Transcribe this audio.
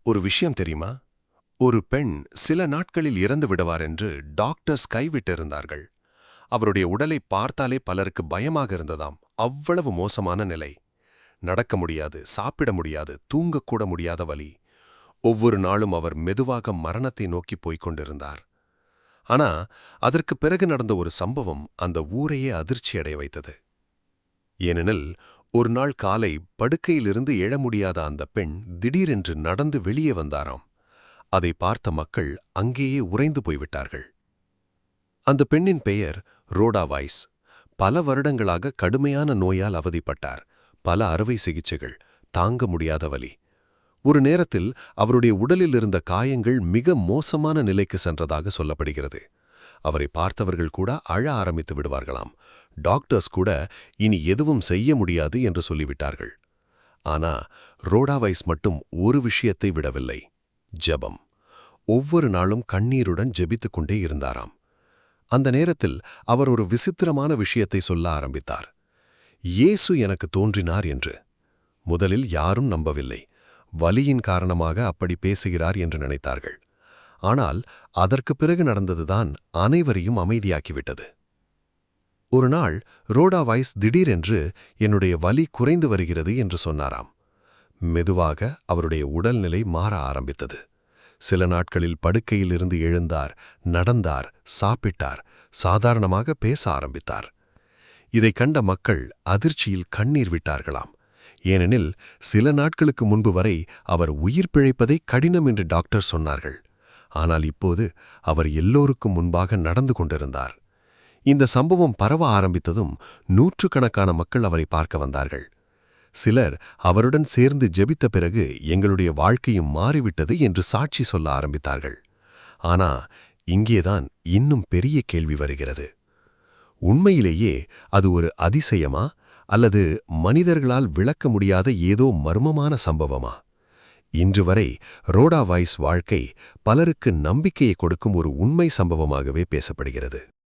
ஒரு விஷயம் தெரியுமா? ஒரு பெண் சில நாட்களில் இறந்து விடுவார் என்று டாக்டர்ஸ் கைவிட்டிருந்தார்கள். அவருடைய உடலை பார்த்தாலே பலருக்கு பயமாக இருந்ததாம். அவ்வளவு மோசமான நிலை. நடக்க முடியாது, சாப்பிட முடியாது, தூங்கக்கூட முடியாத வலி. ஒவ்வொரு நாளும் அவர் மெதுவாக மரணத்தை நோக்கி போய்க் கொண்டிருந்தார். ஆனா அதற்கு பிறகு நடந்த ஒரு சம்பவம் அந்த ஊரையே அதிர்ச்சியடைய வைத்தது. ஏனெனில் ஒரு நாள் காலை படுக்கையிலிருந்து எழ முடியாத அந்த பெண் திடீரென்று நடந்து வெளியே வந்தாராம். அதை பார்த்த மக்கள் அங்கேயே உறைந்து போய்விட்டார்கள். அந்த பெண்ணின் பெயர் ரோடா வைஸ். பல வருடங்களாக கடுமையான நோயால் அவதிப்பட்டார். பல அறுவை சிகிச்சைகள், தாங்க முடியாத வலி. ஒரு நேரத்தில் அவருடைய உடலில் இருந்த காயங்கள் மிக மோசமான நிலைக்கு சென்றதாக சொல்லப்படுகிறது. அவரை பார்த்தவர்கள் கூட அழ ஆரம்பித்து விடுவார்களாம். டாக்டர்ஸ் கூட இனி எதுவும் செய்ய முடியாது என்று சொல்லிவிட்டார்கள். ஆனா ரோடா வைஸ் மட்டும் ஒரு விஷயத்தை விடவில்லை: ஜெபம். ஒவ்வொரு நாளும் கண்ணீருடன் ஜெபித்துக் கொண்டே இருந்தாராம். அந்த நேரத்தில் அவர் ஒரு விசித்திரமான விஷயத்தை சொல்ல ஆரம்பித்தார்: இயேசு எனக்கு தோன்றினார் என்று. முதலில் யாரும் நம்பவில்லை. வலியின் காரணமாக அப்படி பேசுகிறார் என்று நினைத்தார்கள். ஆனால் அதற்கு பிறகு நடந்ததுதான் அனைவரையும் அமைதியாக்கிவிட்டது. ஒரு நாள் ரோடா வைஸ் திடீரென்று என்னுடைய வலி குறைந்து வருகிறது என்று சொன்னாராம். மெதுவாக அவருடைய உடல்நிலை மாற ஆரம்பித்தது. சில நாட்களில் படுக்கையிலிருந்து எழுந்தார், நடந்தார், சாப்பிட்டார், சாதாரணமாக பேச ஆரம்பித்தார். இதைக் கண்ட மக்கள் அதிர்ச்சியில் கண்ணீர் விட்டார்களாம். ஏனெனில் சில நாட்களுக்கு முன்பு வரை அவர் உயிர் பிழைப்பதை கடினம் என்று டாக்டர் சொன்னார்கள். ஆனால் இப்போது அவர் எல்லோருக்கும் முன்பாக நடந்து கொண்டிருந்தார். இந்த சம்பவம் பரவ ஆரம்பித்ததும் நூற்றுக்கணக்கான மக்கள் அவரை பார்க்க வந்தார்கள். சிலர் அவருடன் சேர்ந்து ஜெபித்த பிறகு எங்களுடைய வாழ்க்கையும் மாறிவிட்டது என்று சாட்சி சொல்ல ஆரம்பித்தார்கள். ஆனா இங்கேதான் இன்னும் பெரிய கேள்வி வருகிறது. உண்மையிலேயே அது ஒரு அதிசயமா, அல்லது மனிதர்களால் விளக்க முடியாத ஏதோ மர்மமான சம்பவமா? இன்று வரை ரோடா வைஸ் வாழ்க்கை பலருக்கு நம்பிக்கையை கொடுக்கும் ஒரு உண்மை சம்பவமாகவே பேசப்படுகிறது.